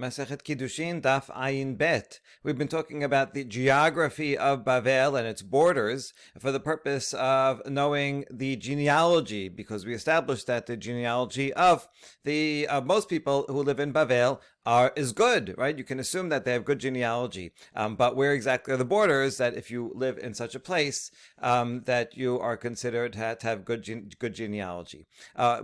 Masechet Kiddushin, Daf Ayin Bet. We've been talking about the geography of Bavel and its borders for the purpose of knowing the genealogy, because we established that the genealogy of the most people who live in Bavel is good, right? You can assume that they have good genealogy. But where exactly are the borders that if you live in such a place that you are considered to have good genealogy?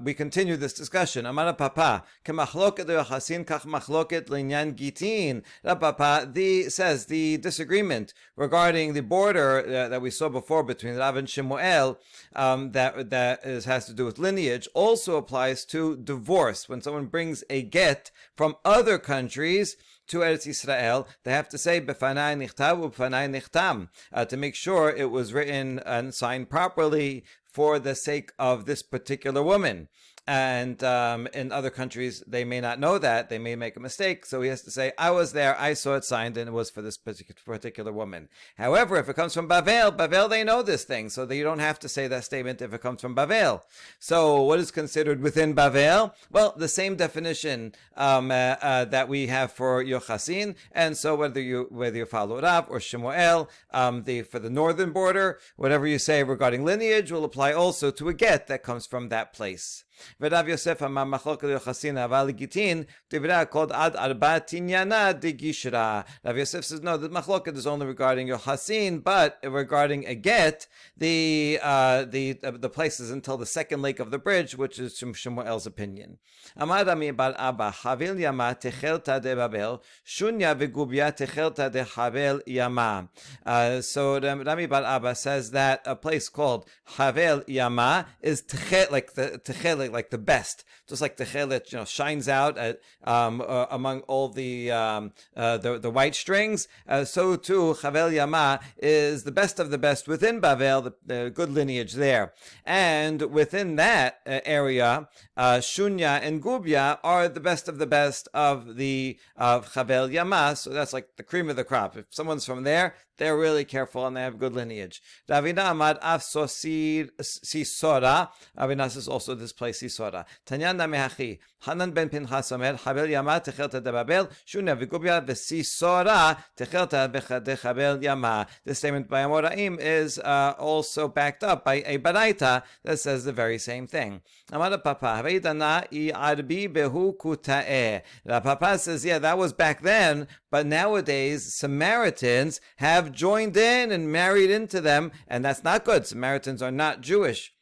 We continue this discussion. Amar Papa, kemachloket lechasin kach machloket linyan gitin. Papa says the disagreement regarding the border that we saw before between Rav and Shemuel has to do with lineage also applies to divorce. When someone brings a get from other countries to Eretz Yisrael, they have to say "Befanai nichtav u'befanai nichtam" to make sure it was written and signed properly for the sake of this particular woman. And in other countries, they may not know that. They may make a mistake. So he has to say, I was there, I saw it signed, and it was for this particular woman. However, if it comes from Bavel, they know this thing. So you don't have to say that statement if it comes from Bavel. So what is considered within Bavel? Well, the same definition that we have for Yochasin. And so whether you follow Rav or Shemuel, for the northern border, whatever you say regarding lineage will apply also to a get that comes from that place. Rav Yosef amar machloket yochasin aval gitin divra kod ad arba tinyana de gishra. Rav Yosef says no, the machloket is only regarding yochasin, but regarding a get, the place is until the second lake of the bridge, which is Shemuel's opinion. Amar Rami bar Abba havil yama techelta de Babel shunya vegubya techelta de Havel yama. So Rami bar Abba says that a place called Havel yama is techel, like the best, just like the chelet, shines out among all the white strings. So too, Havel Yama is the best of the best within Bavel, the good lineage there, and within that area, Shunya and Gubya are the best of the best of Havel Yama. So that's like the cream of the crop. If someone's from there, they're really careful and they have good lineage. Ravina Amad Afsosir Sisora. Ravina says also this place Sisora. Tanyana Mehachi. Hanan ben Pinchas Omer. Havel Yama Techelta de Babel. Shuna Vigubya Vesisora Techelta de Havel Yama. This statement by Amoraim is also backed up by a Baraita that says the very same thing. Amada Papa. Haveidana I Arbi Behu Kutae. The Papa says, yeah, that was back then, but nowadays Samaritans have joined in and married into them, and that's not good. Samaritans are not Jewish,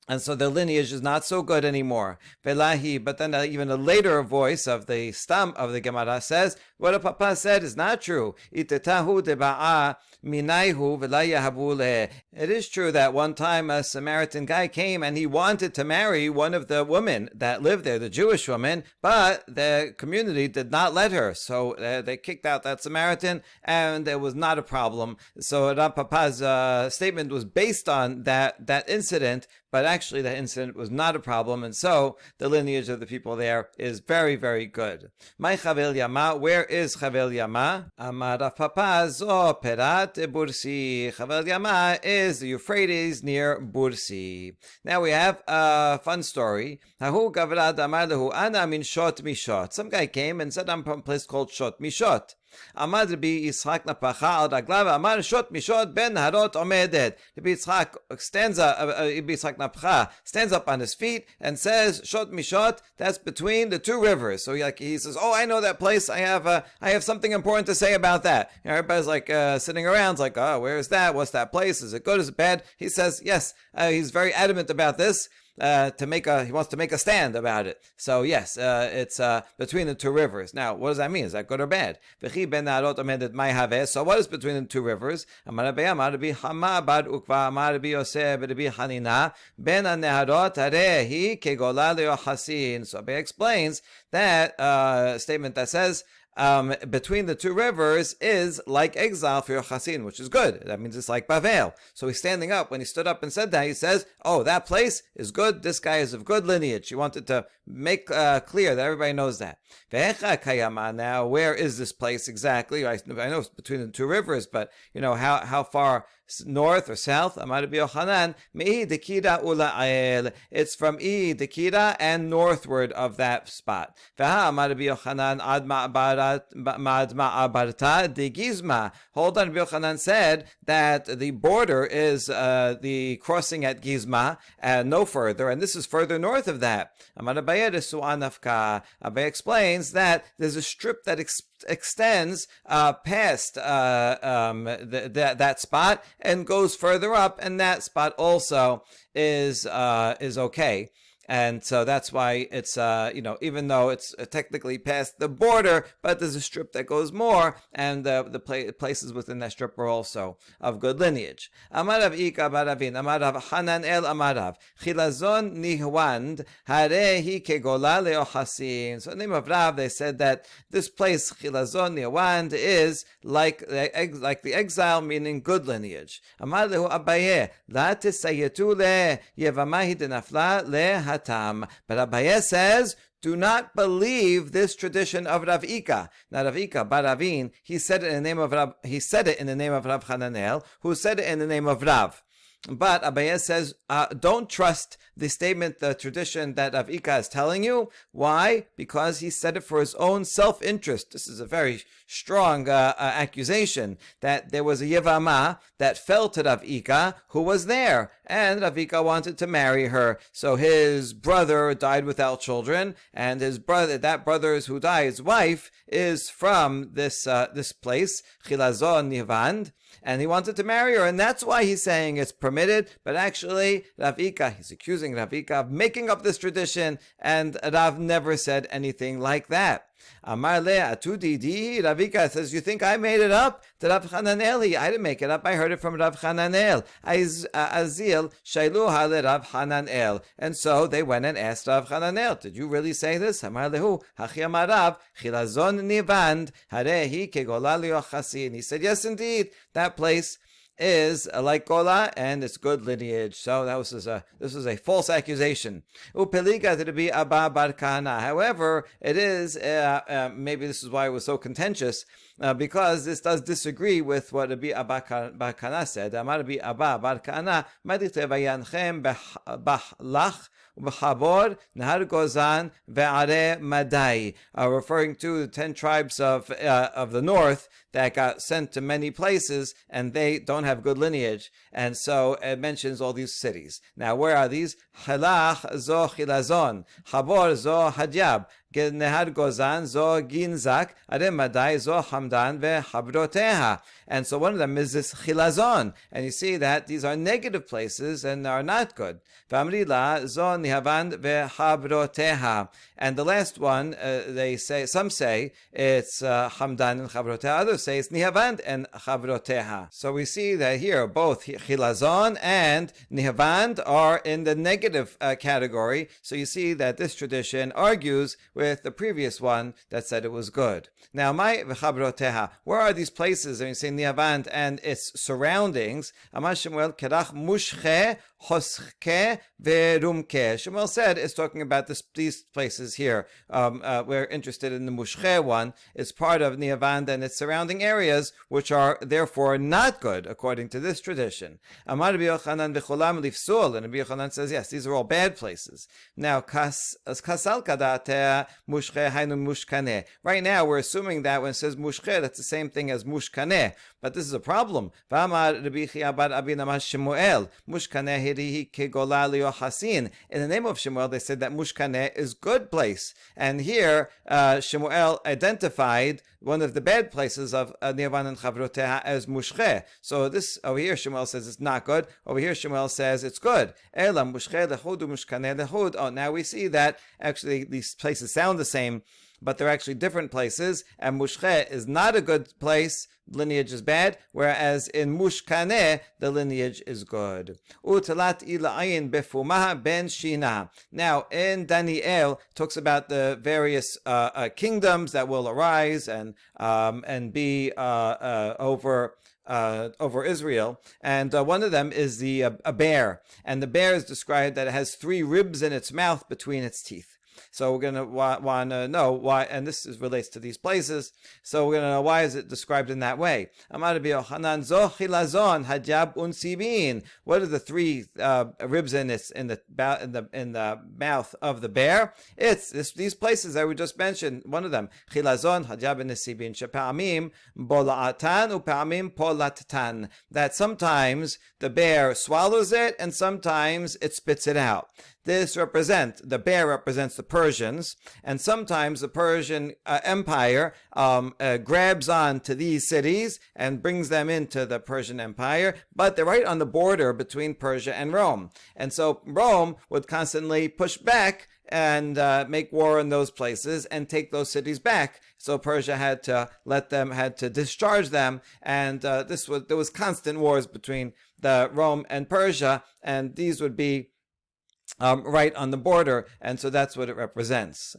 and so their lineage is not so good anymore. Velahi, but then even a later voice of the stam of the Gemara says, what a Papa said is not true. Itetahu deba'a minayhu velayahabule. It is true that one time a Samaritan guy came and he wanted to marry one of the women that lived there, the Jewish woman, but the community did not let her. So they kicked out that Samaritan, and it was not a problem. So Rav Papa's statement was based on that incident, but actually that incident was not a problem, and so the lineage of the people there is very, very good. My Chavel Yama, where is Chavel Yama? Amar Rav Papa zo perat Bursi. Chavel Yama is the Euphrates near Bursi. Now we have a fun story. Hahu gavrad amar lehu ana min shot mishot. Some guy came and said, I'm from a place called Shot Mishot. Amad Rabbi Yitzchak napacha al raglav amar shot mishot ben harot omedet. Rabbi Yitzchak stands up on his feet and says, shot mishot, that's between the two rivers. So he says, oh, I know that place. I have something important to say about that. Everybody's like sitting around, like, oh, where is that? What's that place? Is it good? Is it bad? He says, yes. He's very adamant about this. He wants to make a stand about it. So yes, it's between the two rivers. Now, what does that mean? Is that good or bad? So what is between the two rivers? So Abba explains that statement that says between the two rivers is like exile for Yochasin, which is good. That means it's like Bavel. So he's standing up. When he stood up and said that, he says, oh, that place is good. This guy is of good lineage. He wanted to make clear that everybody knows that. Now, where is this place exactly? I know it's between the two rivers, but how far north or south. Amar Rabbi Yochanan, Me'i dekira ula'el. It's from I dekira and northward of that spot. Veha Amar Rabbi Yochanan ad ma'abarta de Gizma. Hold on, Rabbi Yochanan said that the border is the crossing at Gizma, no further, and this is further north of that. Amar Abaye de Su'anafka. Abaye explains that there's a strip that extends past that spot and goes further up, and that spot also is okay. And so that's why it's, even though it's technically past the border, but there's a strip that goes more, and the places within that strip are also of good lineage. Amarav Ika Baravin, Amarav Hananel Amarav, Chilazon Nihwand, Harehi Kegola Leohasin. So in the name of Rav, they said that this place, Chilazon Nihwand, is like the exile, meaning good lineage. Amar Lehu Abaye, La Tisayetu Le Yevamahi Denafla Le Hatam. But Abaye says, do not believe this tradition of Rav Ika. Not Rav Ika, but Ravin. He said it in the name of Rav. He said it in the name of Rav Hananel, who said it in the name of Rav. But Abaye says, don't trust the statement, the tradition that Rav Ika is telling you. Why? Because he said it for his own self-interest. This is a very strong accusation that there was a Yevama that fell to Rav Ika who was there, and Rav Ika wanted to marry her. So his brother died without children, and that brother's who died, his wife, is from this place, Chilazon Nivand, and he wanted to marry her, and that's why he's saying it's permitted. But actually, Rav Ika, he's accusing Rav Ika of making up this tradition, and Rav never said anything like that. Amar le atudidi. Rav Ika says, you think I made it up? To Rav Hananel, I didn't make it up. I heard it from Rav Hananel. Azil shailuha le Rav Hananel. And so they went and asked Rav Hananel, did you really say this? Amar lehu hachi amar Rav chilazon nivand harehi kegola liochasin. He said, yes, indeed, that place is like Gola and it's good lineage. So this was a false accusation. Upeliga to be Abba Bar Kahana. However, it is maybe this is why it was so contentious, because this does disagree with what Rabbi Abba Bar Kahana said. Amar Rabbi Abba Bar Kahana madite vayanchem b'lach B'chabor, Nahar Gozan, Ve'are Madai, referring to the 10 tribes of the north that got sent to many places, and they don't have good lineage. And so it mentions all these cities. Now, where are these? Halach zo Chilazon, Chabor zo Hadyab, Nehar Gozan zo Ginzak, Are Madai zo Hamdan ve'Chabroteha. And so one of them is this Chilazon. And you see that these are negative places and are not good. V'amrila zo Nihavand ve'Chabroteha. And the last one, some say it's Hamdan and Chabroteha. Others say it's Nihavand and Chabroteha. So we see that here both Chilazon and Nihavand are in the negative category. So you see that this tradition argues with the previous one that said it was good. Now, my v'chabroteha, where are these places? And you say Nihavand and its surroundings. Amar Shemuel kerach mushche hoske ve'rumke. Shemuel said it's talking about these places here. We're interested in the mushche one. It's part of Nihavand and its surrounding areas, which are therefore not good according to this tradition. Amar Rabbi Yochanan v'cholam lifsul, and Rabbi Yochanan says yes, these are all bad places. Now, kasal kadate mushche hainu mushkaneh. Right now, we're assuming that when it says mushche, that's the same thing as mushkaneh. But this is a problem. V'amar Rabbi Chia bar Abi namar Shemuel mushkaneh hirihi kegola liochasin. In the name of Shemuel, they said that mushkaneh is good place, and here Shemuel identified one of the bad places of Nihavand and Chavroteha as mushche. So this over here, Shemuel says it's not good. Over here, Shemuel says it's good. Ela mushche lechud mushkaneh lechud. Oh, now we see that actually these places sound the same, but they're actually different places, and mushche is not a good place, lineage is bad, whereas in mushkaneh, the lineage is good. Utalat ila'ayin befumaha ben shina. Now, in Daniel, talks about the various kingdoms that will arise and be over Israel, and one of them is a bear, and the bear is described that it has 3 ribs in its mouth between its teeth. So we're going to want to know why, and this relates to these places. So we're going to know why is it described in that way. What are the three ribs in the mouth of the bear? It's these places that we just mentioned. One of them, chilazon hajab nesibin shepamim bolatan upamim polatan. That sometimes the bear swallows it and sometimes it spits it out. The bear represents the Persians, and sometimes the Persian Empire grabs on to these cities and brings them into the Persian Empire, but they're right on the border between Persia and Rome. And so Rome would constantly push back and make war in those places and take those cities back. So Persia had to discharge them, and there was constant wars between the Rome and Persia, and these would be right on the border, and so that's what it represents.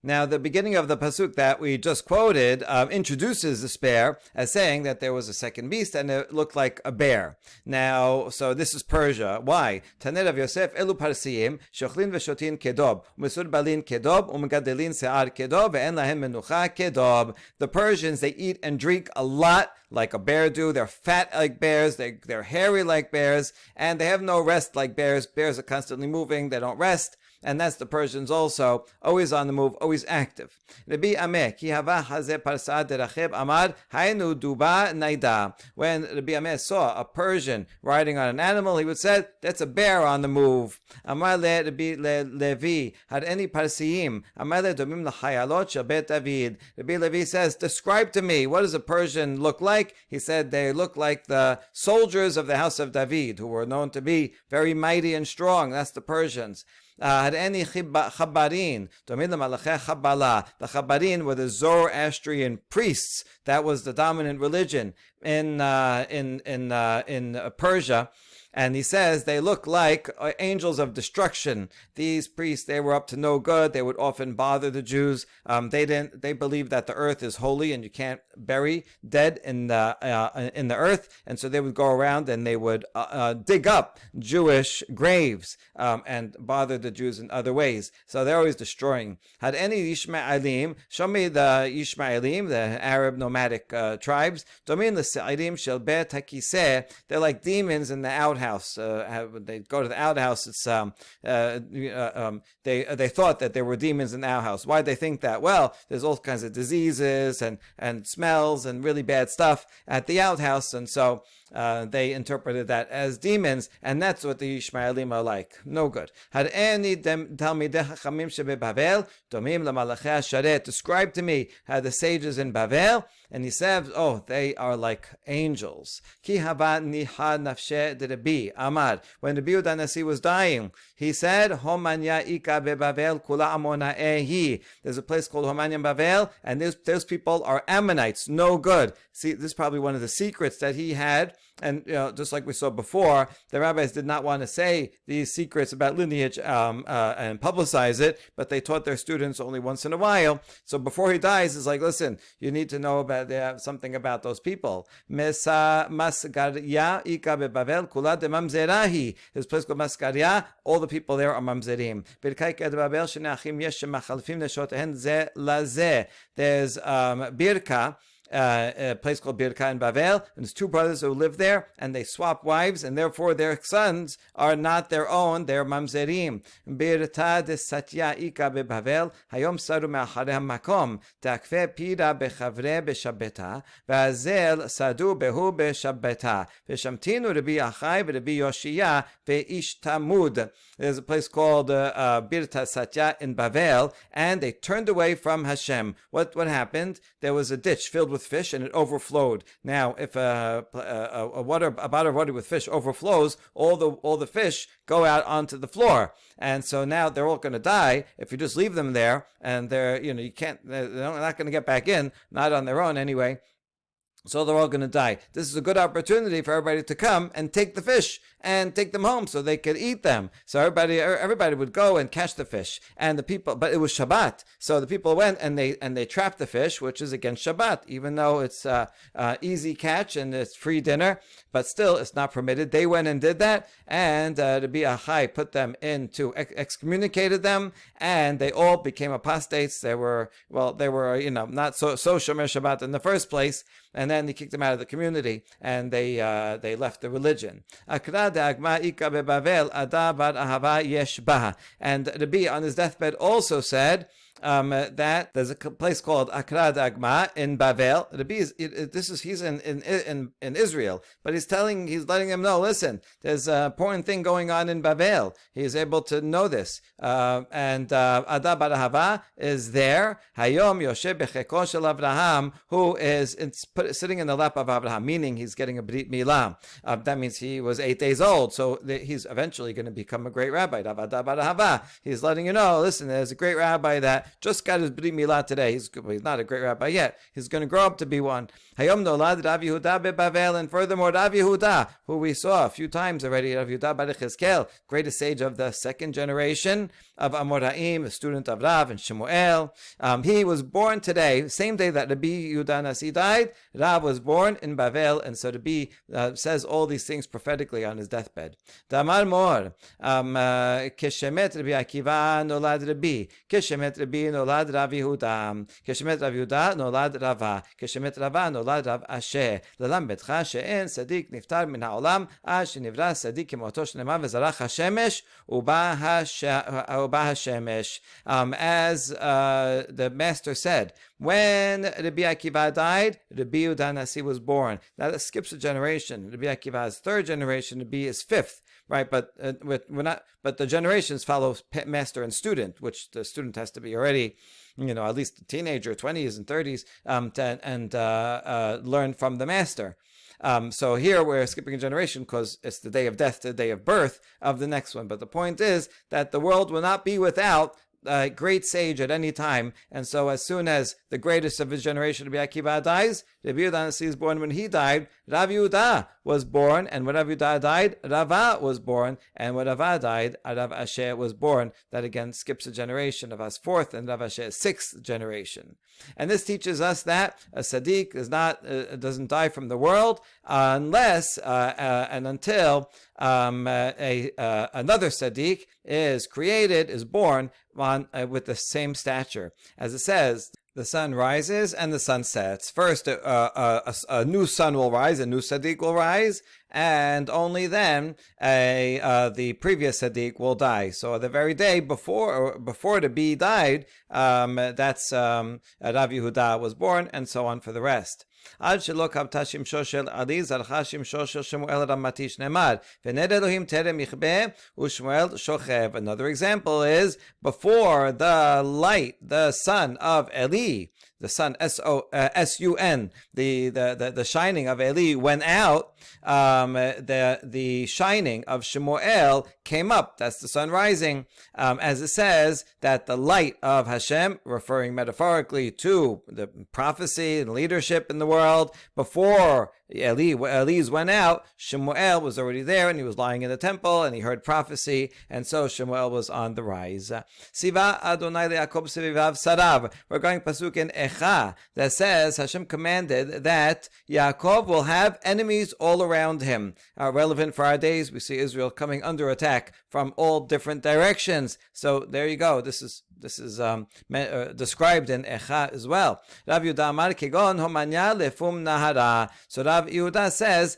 Now, the beginning of the pasuk that we just quoted introduces the bear as saying that there was a second beast and it looked like a bear. Now, so this is Persia. Why? Taned of Yosef elu parsiyim shochlin v'shotin kedob u'mesur balin kedob u'megadelin se'ar kedob ve'en lahem menucha kedob. The Persians, they eat and drink a lot like a bear do. They're fat like bears. They're hairy like bears, and they have no rest like bears. Bears are constantly moving. They don't rest. And that's the Persians also, always on the move, always active. Rabbi Ameh, ki hava hazeh parsa deracheb amar, hainu duba naida. When Rabbi Ameh saw a Persian riding on an animal, he would say, that's a bear on the move. Amar le Rabbi Levi, had any parsiyim, amar le domim l'chayalot shel bet David. Rabbi Levi says, describe to me, what does a Persian look like? He said, they look like the soldiers of the house of David, who were known to be very mighty and strong. That's the Persians. The Chabarin were the Zoroastrian priests. That was the dominant religion in Persia. And he says they look like angels of destruction. These priests, they were up to no good. They would often bother the Jews. They believed that the earth is holy and you can't bury dead in the earth. And so they would go around and they would dig up Jewish graves and bother the Jews in other ways. So they're always destroying. Had any Ishmaelim, show me the Ishmaelim, the Arab nomadic tribes. Domin l'Se'idim shel bet hakiseh. They're like demons in the outhouse. They go to the outhouse. It's they thought that there were demons in the outhouse. Why'd they think that? Well, there's all kinds of diseases and smells and really bad stuff at the outhouse, and so they interpreted that as demons, and that's what the Ishmaelim are like. No good. Had any talmidei chachamim shebeBavel domim lamalachei hasharet. Describe to me how the sages in Bavel. And he said, oh, they are like angels. Ki hava niha nafshe de Rabbi Amar. When Rabbi Yehuda Nasi was dying, he said, Homanya ika beBavel kula amona ehi. There's a place called Homanya in Bavel, and those people are Ammonites, no good. See, this is probably one of the secrets that he had. And just like we saw before, the rabbis did not want to say these secrets about lineage and publicize it, but they taught their students only once in a while. So before he dies, it's like, listen, you need to know about something about those people. Mesa Masgaria ika beBavel kula de mamzerahi. There's a place called Masgaria. All the people there are mamzerim. There's Birka. A place called Birka in Bavel, and there's two brothers who live there, and they swap wives, and therefore their sons are not their own, they're mamzerim. Birta de Satya ika beBavel, hayom saru me'acharei makom, takfe pira bechavre beshabbeta, va'azel sadu behu beshabbeta, v'shamtinu Rabbi Achai v'Rabbi Yoshia ve'ish Tamud. There's a place called Birta Satya in Bavel, and they turned away from Hashem. What happened? There was a ditch filled with fish, and it overflowed. Now, if a bottle of water with fish overflows, all the fish go out onto the floor, and so now they're all going to die if you just leave them there, and they're not going to get back in, not on their own anyway. So they're all going to die. This is a good opportunity for everybody to come and take the fish and take them home so they could eat them. So everybody would go and catch the fish, and the people, but it was Shabbat, so the people went and they trapped the fish, which is against Shabbat, even though it's easy catch and it's free dinner, but still it's not permitted. They went and did that, and Rabbi Achai put them into excommunicated them, and they all became apostates. They were not so Shomer Shabbat in the first place, and then he kicked them out of the community, and they left the religion. And Rabbi on his deathbed also said that there's a place called Akra Dagma in Bavel. He's in Israel, but he's letting them know, listen, there's an important thing going on in Bavel. He is able to know this. And Ada bar Ahava is there. Hayom Yoshe Becheko Shel Avraham, who is sitting in the lap of Abraham, meaning he's getting a Brit Milah. That means he was 8 days old, so he's eventually going to become a great rabbi. Ada bar Ahava. He's letting you know, listen, there's a great rabbi that just got his Brit Milah today. He's not a great rabbi yet. He's going to grow up to be one. Hayom Nolad Rav Yehuda beBavel, and furthermore, Rav Yehuda, who we saw a few times already, Rav Yehuda bar Chizkel, greatest sage of the second generation of Amoraim, a student of Rav and Shemuel. He was born today, same day that Rabbi Yehuda Nasi died. Rav was born in Bavel, and so Rabbi says all these things prophetically on his deathbed. Damar Mor, Keshemet Rabbi Akiva Nolad Rabbi, Keshemet Rabbi Nolad Rav Yehuda, Keshemet Rav Yehuda Nolad Rava, Keshemet Rava Nolad Rav Asher, Lelam Betcha She'en Sadik Niftar Min HaOlam, Ash Nivra Sadik Kimoto Shnema Vezarach HaShemesh Uba HaShemesh. As the master said, when Rabbi Akiva died, Rabbi Yehuda Nasi was born. Now that skips a generation. Rabbi Akiva is third generation, Rabbi is fifth. Right, but we're not. But the generations follow master and student, which the student has to be already, at least a teenager, 20s and 30s, and learn from the master. So here we're skipping a generation because it's the day of death to the day of birth of the next one. But the point is that the world will not be without a great sage at any time, and so as soon as the greatest of his generation, Rabbi Akiva, dies, Rabbi Yehuda Nasi is born. When he died, Rav Yehuda was born, and when Rav Yehuda died, Rava was born, and when Rava died, Rav Asher was born. That again skips a generation. of us fourth, and Rav Asher's sixth generation. And this teaches us that a Sadiq doesn't die from the world unless and until another Sadiq is created, is born with the same stature. As it says, the sun rises and the sun sets. First, a new sun will rise, a new Sadiq will rise, and only then the previous Sadiq will die. So the very day before the bee died, that's Rav Yehuda was born, and so on for the rest. עד שלא כבתה שמשו של עלי, זרחה שמשו של שמואל רמתי שנאמר, ונר אלוהים טרם יכבה, ושמואל שוכב. Another example is, before the light, the sun of Eli, the sun, S-U-N, the shining of Eli went out, the shining of Shemuel came up. That's the sun rising. As it says, that the light of Hashem, referring metaphorically to the prophecy and leadership in the world, before Eli's went out, Shemuel was already there, and he was lying in the temple, and he heard prophecy, and so Shemuel was on the rise. Siva Adonai leYaakov sevivav sarav. We're going pasuk in Echa that says Hashem commanded that Yaakov will have enemies all around him. Relevant for our days, we see Israel coming under attack from all different directions. So there you go. This is described in Echa as well. Rav Yehuda Amar Kegon Homanya Lefum Nahara. So Rav Yehuda says,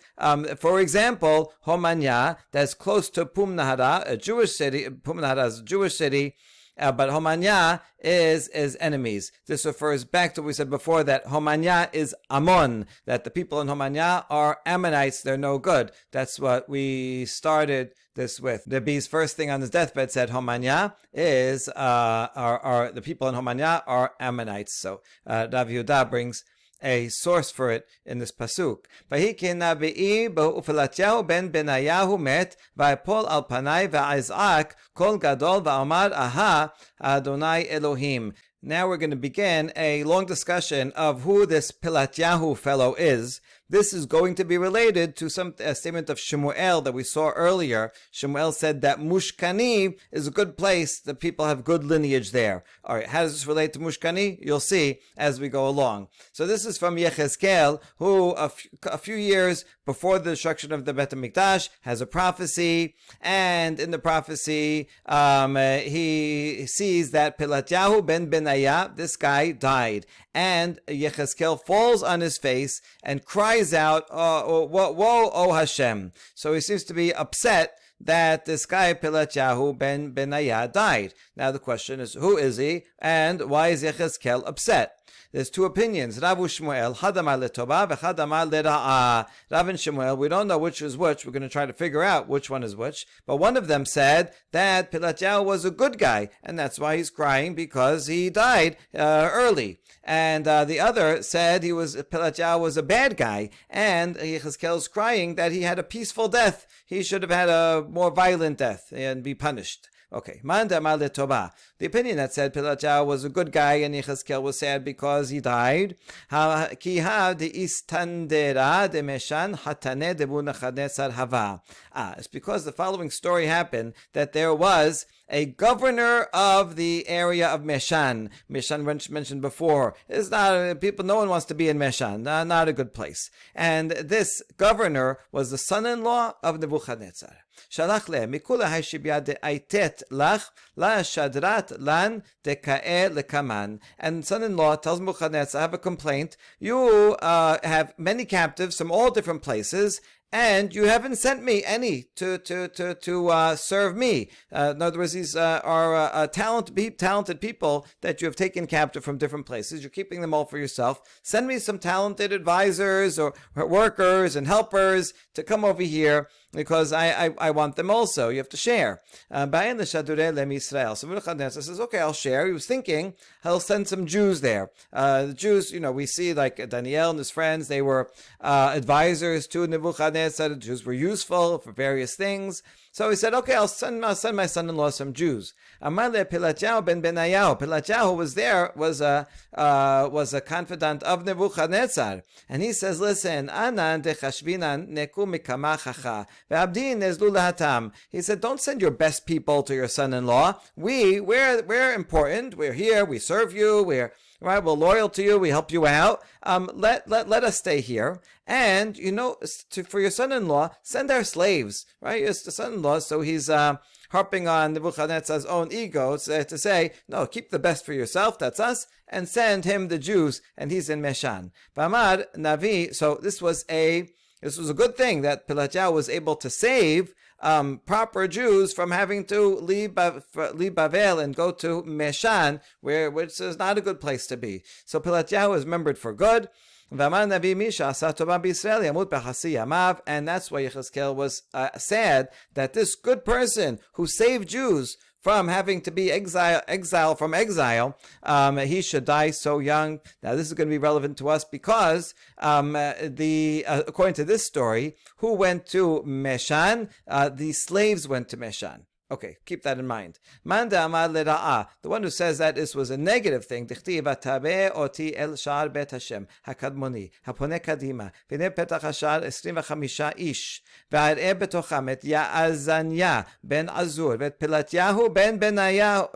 for example, Homanya, that's close to Pum Nahara, a Jewish city. Pum Nahara is a Jewish city. But Homanya is enemies. This refers back to what we said before, that Homanya is Ammon, that the people in Homanya are Ammonites, they're no good. That's what we started this with. The Rabbi's first thing on his deathbed said Homanya is, the people in Homanya are Ammonites. So Rav Yehuda brings a source for it in this pasuk. Vahikin nabi'i Pelatiah ben Benayahu met va'ipol al panai va'izak kol gadol va'amar aha Adonai Elohim. Now we're going to begin a long discussion of who this Pelatiah fellow is. This is going to be related to a statement of Shemuel that we saw earlier. Shemuel said that Mushkani is a good place, the people have good lineage there. All right, how does this relate to Mushkani? You'll see as we go along. So this is from Yechezkel, who a few years before the destruction of the Bet HaMikdash has a prophecy, and in the prophecy he sees that Pelatiah ben Benaiah, this guy, died. And Yechezkel falls on his face and cries out, woe, O Hashem. So he seems to be upset that this guy, Pelatiah ben Benaiah, died. Now the question is, who is he, and why is Yechezkel upset? There's two opinions. Rav Shmuel, Hadamar leTova v'Hadamar leRa'a. Rav and Shmuel, we don't know which is which. We're going to try to figure out which one is which. But one of them said that Pelatiah was a good guy, and that's why he's crying, because he died early. And the other said Pelatiah was a bad guy, and Yechezkel's crying that he had a peaceful death. He should have had a more violent death and be punished. Okay, the opinion that said Pelatiah was a good guy and Yechezkel was sad because he died. It's because the following story happened, that there was a governor of the area of Meshan. Meshan mentioned before. It's not people. No one wants to be in Meshan. Not a good place. And this governor was the son-in-law of Nebuchadnezzar. Shalach le mikula haishibiyad aitet lach la shadrat lan deka'e lekaman. And son-in-law tells Nebuchadnezzar, I have a complaint. You have many captives from all different places, and you haven't sent me any to serve me. In other words, these are talented people that you have taken captive from different places. You're keeping them all for yourself. Send me some talented advisors or workers and helpers to come over here, because I want them also. You have to share. So Nebuchadnezzar says, okay, I'll share. He was thinking he'll send some Jews there. The Jews, we see like Daniel and his friends, they were advisors to Nebuchadnezzar. The Jews were useful for various things. So he said, okay, I'll send my son-in-law some Jews. Pelatiah ben Benaiah. Pelatiah was a confidant of Nebuchadnezzar. And he says, listen, Anan dechashvinan neku mikamachacha ve'abdin nezlu lahatam. He said, don't send your best people to your son-in-law. We're important. We're here. We serve you. We're loyal to you. We help you out. Let us stay here. And, for your son-in-law, send our slaves, right? It's the son-in-law, so he's harping on Nebuchadnezzar's own ego to say, no, keep the best for yourself, that's us, and send him the Jews, and he's in Meshan. Bamad Navi, so this was a good thing that Pelatiah was able to save proper Jews from having to leave Bavel and go to Meshan, which is not a good place to be. So Pelatiah was remembered for good. And that's why Yechezkel was sad that this good person who saved Jews from having to be exile from exile, he should die so young. Now this is going to be relevant to us because according to this story, who went to Meshan? The slaves went to Meshan. Okay, keep that in mind. Manda amar leRa'a, the one who says that this was a negative thing. Dichtiv atabe oti el sha'ar bet Hashem hakadmoni hapone kadima v'nei petach hasha'ar 25 ish v'ar'eh betocham et Ya'azanya ben Azur v'et Pelatiah ben Benaiah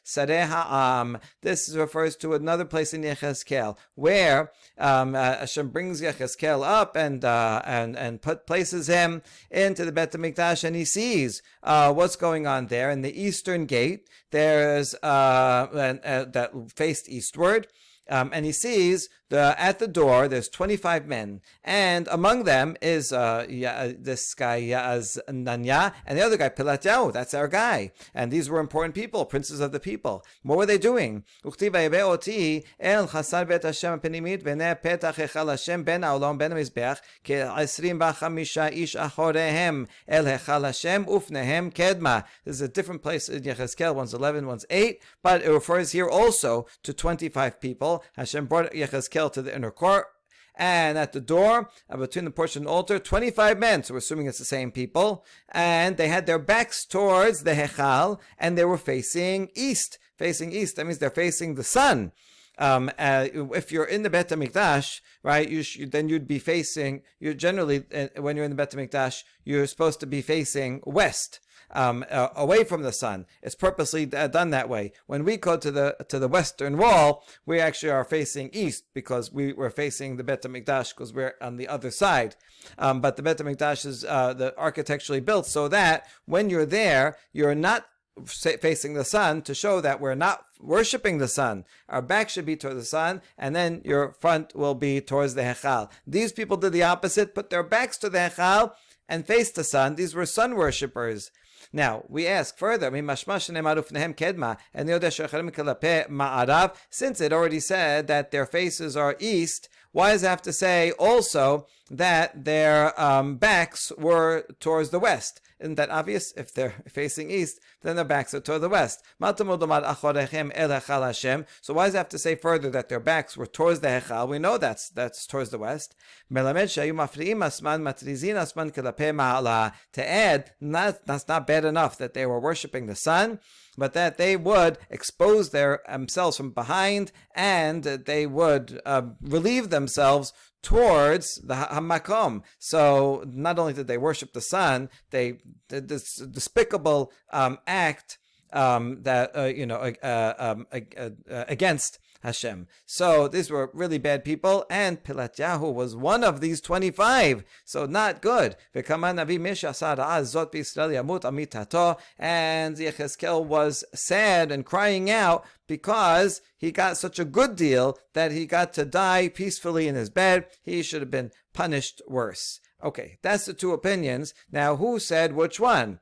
sareh ha'am. This refers to another place in Yechezkel where Hashem brings Yechezkel up and places him into the Bet HaMikdash, and he sees what's going on there. In the eastern gate, there's that faced eastward, and he sees at the door there's 25 men, and among them is this guy Ya'azanya, and the other guy Pelatiah. That's our guy, and these were important people, princes of the people. What were they doing? El chasar bet Hashem penimit v'nei petach echal Hashem ben ha'olam ben ha'mizbeach ke-25 ish achorehem el echal Hashem ufnehem kedma. This is a different place in Yechezkel. One's 11, one's 8, but it refers here also to 25 people. Hashem brought Yechezkel to the inner court, And at the door, between the porch and the altar, 25 men. So we're assuming it's the same people. And they had their backs towards the Hechal, and they were facing east. Facing east, that means they're facing the sun. If you're in the Bet HaMikdash, right, then you'd be facing, you generally, when you're in the Bet HaMikdash, you're supposed to be facing west. Away from the sun. It's purposely done that way. When we go to the western wall, we actually are facing east because we were facing the Bet HaMikdash because we're on the other side. But the Bet HaMikdash is architecturally built so that when you're there, you're not facing the sun, to show that we're not worshiping the sun. Our back should be toward the sun, and then your front will be towards the Hechal. These people did the opposite, put their backs to the Hechal and faced the sun. These were sun worshippers. Now, we ask further, since it already said that their faces are east, why does it have to say also that their backs were towards the west? Isn't that obvious? If they're facing east, then their backs are toward the west. So why does it have to say further that their backs were towards the Hechal? We know that's towards the west. To add, that's not bad enough that they were worshiping the sun, but that they would expose themselves from behind, and they would relieve themselves towards the Hamakom. So not only did they worship the sun, they did this despicable act against Hashem. So these were really bad people, and Pelatiah was one of these 25. So not good. And Yechezkel was sad and crying out because he got such a good deal that he got to die peacefully in his bed. He should have been punished worse. Okay, that's the two opinions. Now, who said which one?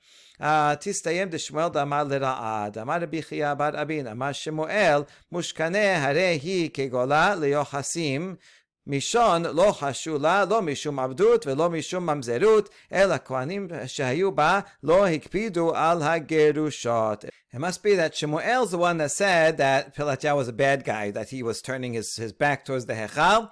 תסתיים דשמואל דאמר לרעד, אמר רבי חייא בר אבין, אמר שמואל, מושכנה הרי היא כגולה ליוחסים, מישון לא חשו לה, לא משום עבדות ולא משום ממזרות, אלא כהנים שהיו בה לא הקפידו על הגירושות. It must be that Shemuel's the one that said that Pelatiah was a bad guy, that he was turning his back towards the Hechal.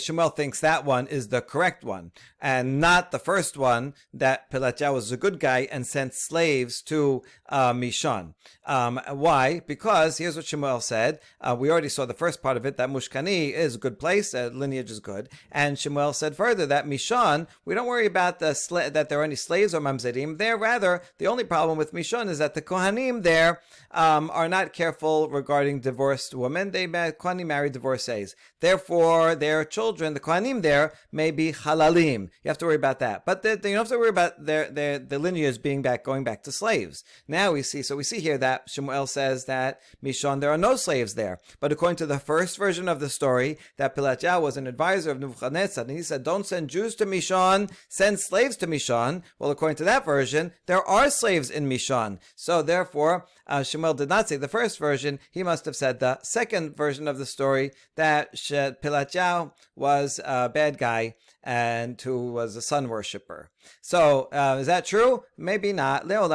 Shemuel thinks that one is the correct one, and not the first one, that Pelatiah was a good guy and sent slaves to Mishon. Why? Because here's what Shemuel said. We already saw the first part of it, that Mushkani is a good place, lineage is good. And Shemuel said further that Mishon, we don't worry about that there are any slaves or mamzerim there. Rather, the only problem with Mishon is that the Kohanim there are not careful regarding divorced women. Kohanim marry divorcees. Therefore, their children, the Kohanim there, may be halalim. You have to worry about that. But you don't have to worry about their lineage going back to slaves. Now we see here that Shemuel says that Mishon, there are no slaves there. But according to the first version of the story, that Pelatiah was an advisor of Nebuchadnezzar, and he said, don't send Jews to Mishon, send slaves to Mishon. Well, according to that version, there are slaves in Mishon. So therefore, Shemuel did not say the first version. He must have said the second version of the story, that Pelatiah was a bad guy and who was a sun worshipper. So, is that true? Maybe not. Maybe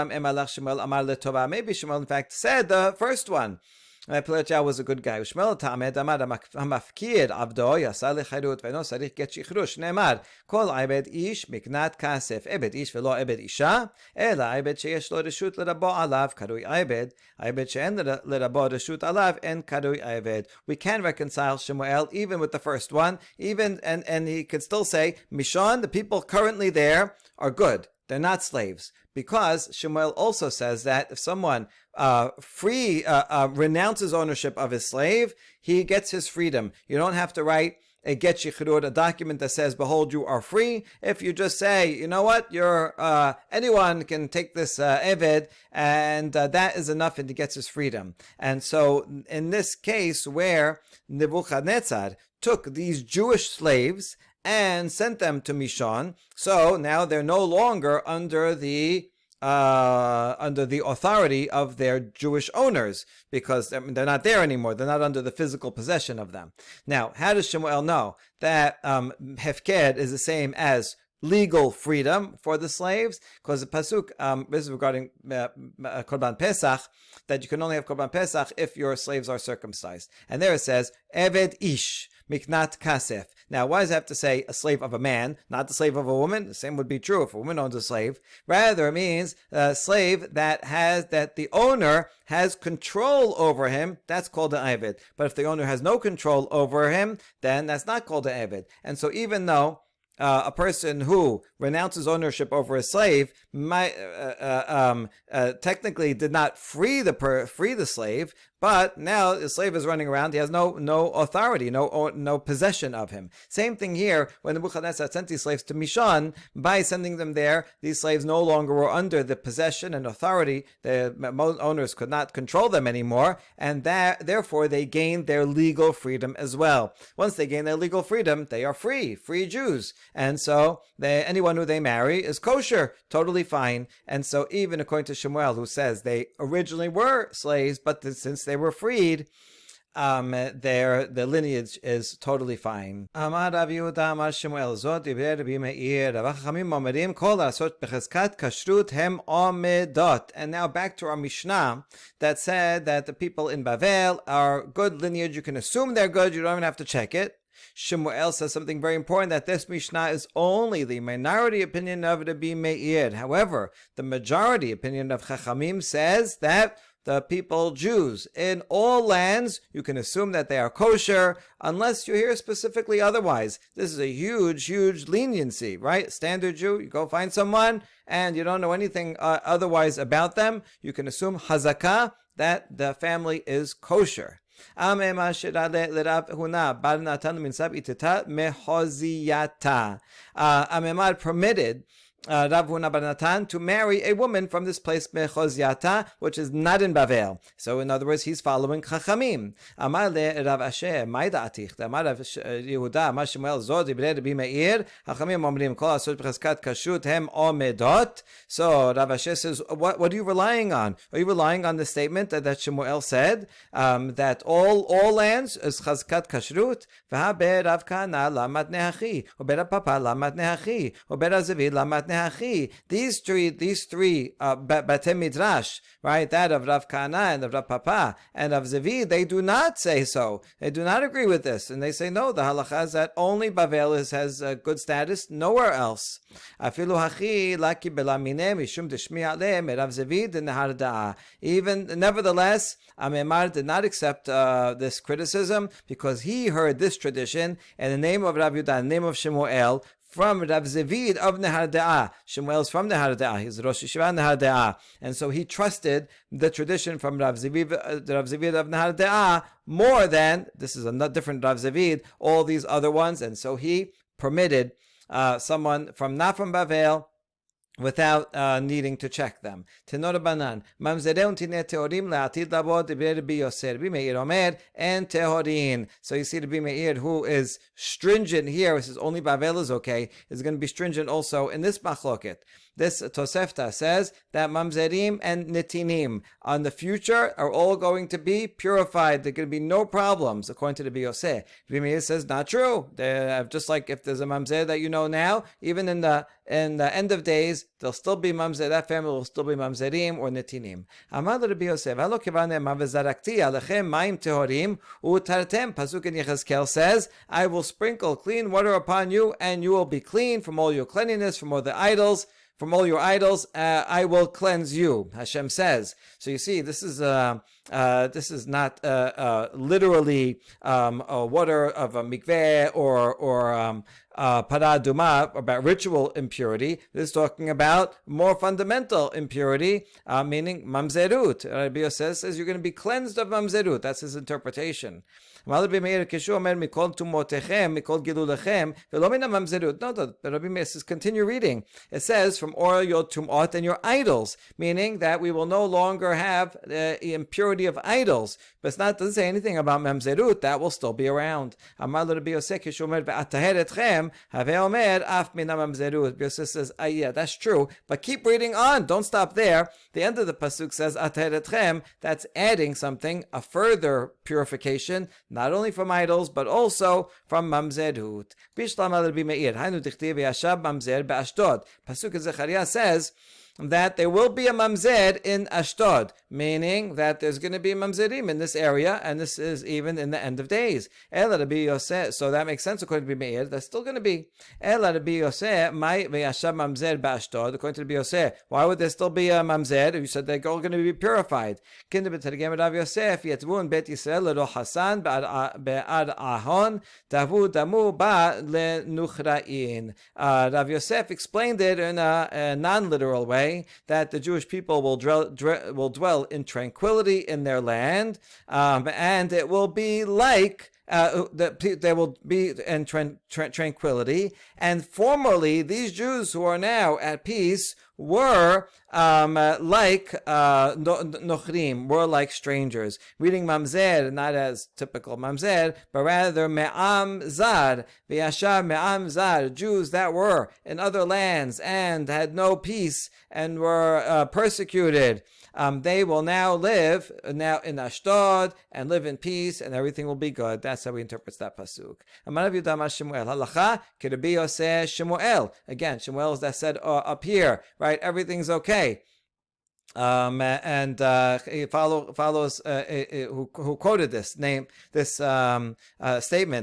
Shemuel in fact said the first one. Pelatiah was a good guy. ושמואל תעמד עמד המפקיר עבדו יעשה לחירות ואינו צריך גט שחרוש. נאמר כל עבד איש מקנת כסף, עבד איש ולא עבד אישה, אלא עבד שיש לו רשות לרבו עליו קרוי עבד, עבד שאין לרבו רשות עליו אין קרוי עבד. We can reconcile Shemuel even with the first one, and he could still say Mishon, the people currently there are good. They're not slaves. Because Shemuel also says that if someone renounces ownership of his slave, he gets his freedom. You don't have to write a get shichrut, a document that says, behold, you are free. If you just say, you know what, anyone can take this eved, and that is enough, and he gets his freedom. And so in this case where Nebuchadnezzar took these Jewish slaves and sent them to Mishon, so now they're no longer under the authority of their Jewish owners, because they're not there anymore. They're not under the physical possession of them. Now, how does Shemuel know that hefked is the same as legal freedom for the slaves? Because the pasuk, this is regarding Korban Pesach, that you can only have Korban Pesach if your slaves are circumcised. And there it says, Eved Ish, miknat kasef. Now, why does it have to say a slave of a man, not the slave of a woman? The same would be true if a woman owns a slave. Rather, it means a slave that the owner has control over him. That's called an Eved. But if the owner has no control over him, then that's not called an Eved. And so even though a person who renounces ownership over a slave might technically did not free the slave, but now the slave is running around. He has no authority, no possession of him. Same thing here when Nebuchadnezzar sent these slaves to Mishan. By sending them there, these slaves no longer were under the possession and authority. The owners could not control them anymore, and therefore they gained their legal freedom as well. Once they gain their legal freedom, they are free Jews. And so anyone who they marry is kosher, totally fine. And so even according to Shemuel, who says they originally were slaves, but since they were freed, their lineage is totally fine. Amar Rav Yehuda Amar Shemuel Zot Divrei Rabbi Meir Rav Chachamim Omerim Kol Asot Becheskat Kashrut Hem Omedot. And now back to our Mishnah that said that the people in Bavel are good lineage. You can assume they're good. You don't even have to check it. Shemuel says something very important, that this Mishnah is only the minority opinion of Rabbi Meir. However, the majority opinion of Chachamim says that the people, Jews, in all lands, you can assume that they are kosher, unless you hear specifically otherwise. This is a huge leniency, right? Standard Jew, you go find someone, and you don't know anything otherwise about them, you can assume hazakah, that the family is kosher. Amemad permitted Rav Huna bar Natan to marry a woman from this place Mechoziata, which is not in Bavel. So in other words, he's following Chachamim. Amar le Rav Asher, Mai da'atich? Amar Rav Yehuda, Amar Shemuel Zod, Divrei Rabbi Meir, Chachamim omrim kol asot b'cheskat kashrut hem omedot. So Rav Asher says, what are you relying on? Are you relying on the statement that Shemuel said, that all lands is chazkat kashrut? V'haber Rav Kana lamat nehachi, uber Rav Papa lamat nehachi, uber Rav Zevid lamat nehachi. These three Batei Midrash, right? That of Rav Kana and of Rav Papa and of Zevid, they do not say so. They do not agree with this, and they say no. The halacha is that only Bavel has a good status, nowhere else. Afilu hachi laki belamine mishum deshmi ale merav Zevid nehar da'a. Even nevertheless, Amemar did not accept this criticism because he heard this tradition in the name of Rav Yehuda, in the name of Shemuel, from Rav Zevid of Nehar Da'ah. Shemuel's from Nehar Da'ah. He's Rosh Yeshiva Nehar Da'ah. And so he trusted the tradition from Rav Zevid of Nehar Da'ah more than, this is a different Rav Zevid, all these other ones. And so he permitted someone not from Bavel without needing to check them. Tenor banan, mamzereun tine teorim le'atid labod Rabbi Yosef, Rabbi Meir omer, and tehorin. So you see Rabbi Meir, who is stringent here, who says only Bavel is okay, is going to be stringent also in this machloket. This Tosefta says that mamzerim and netinim on the future are all going to be purified. There are going to be no problems, according to Rabbi Yosef. Rabbi Meir says not true. Just like if there's a mamzer that you know now, even in the end of days, there'll still be mamzer. That family will still be mamzerim or netinim. Amar Rabbi Yosef, Halo kivane mavezarakti alechem maim tehorim utartem. Pasuk in Yechezkel says, I will sprinkle clean water upon you, and you will be clean from all your cleanliness, from all the idols. From all your idols, I will cleanse you. Hashem says. So you see, this is not literally water of a mikveh or paraduma, about ritual impurity. This is talking about more fundamental impurity, meaning mamzerut. Rabbi Yosef says you're going to be cleansed of mamzerut. That's his interpretation. No, Rabbi Meir says, continue reading. It says, from all your tumot and your idols, meaning that we will no longer have the impurity of idols. But it doesn't say anything about mamzerut. That will still be around. Rabbi Yosef says, yeah, that's true. But keep reading on. Don't stop there. The end of the pasuk says, that's adding something, a further purification, not only from idols, but also from mamzerut. Pasuk in Zechariah says that there will be a mamzer in Ashdod, meaning that there's going to be mamzerim in this area, and this is even in the end of days. Ela Rabbi Yosef, so that makes sense according to Rabbi Meir. That's still going to be. Ela Rabbi Yosef, mai v'yashav mamzer ba'Ashdod. According to Rabbi Yosef, why would there still be a mamzer? You said they're all going to be purified. Kinder b'tergem Rav Yosef yetzvun bet Yisrael l'ro Hasan be'ad Ahon tavu damu ba lenuchra'in. Rav Yosef explained it in a non-literal way that the Jewish people will dwell in tranquility in their land, and it will be like there will be in tranquility. And formerly, these Jews who are now at peace were like nochrim, were like strangers. Reading mamzer, not as typical mamzer, but rather me'am zar, v'yashav me'am zar, Jews that were in other lands and had no peace and were persecuted. They will now live now in Ashdod and live in peace, and everything will be good. That's how we interpret that pasuk. Halacha Rabbi Yosef Shemuel. Again, Shemuel is that said up here, right? Everything's okay. He follows who quoted this statement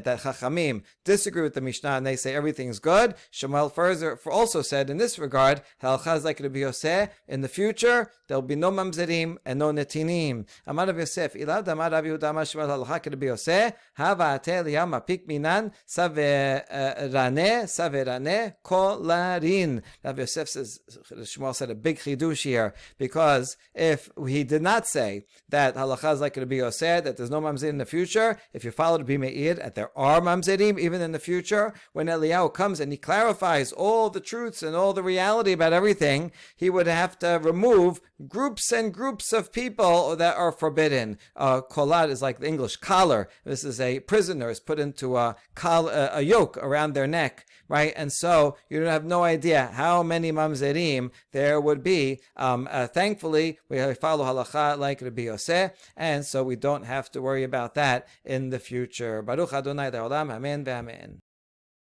that Chachamim disagree with the Mishnah and they say everything's good. Shemuel further also said in this regard, Halakha is like Rabbi Yosef, in the future there will be no mamzerim and no netinim. Amar Rabbi Yosef, Ilad Amar Rabbi Yehuda Amar Shemuel Halakha Rabbi Yosef, Hava Ate Liyam Apik Minan Saverane Kolarin. Rabbi Yosef says, Shemuel said a big chidush here, because if he did not say that halakha is like Rabbi Yosef, that there's no mamzer in the future, if you follow Rabbi Meir, that there are mamzerim even in the future, when Eliyahu comes and he clarifies all the truths and all the reality about everything, he would have to remove groups and groups of people that are forbidden. Kolad is like the English collar. This is a prisoner is put into a yoke around their neck, right? And so you have no idea how many mamzerim there would be. Thankfully, we follow halacha like Rabbi Yosef, and so we don't have to worry about that in the future. Baruch Adonai Le'olam, Amen ve'amen.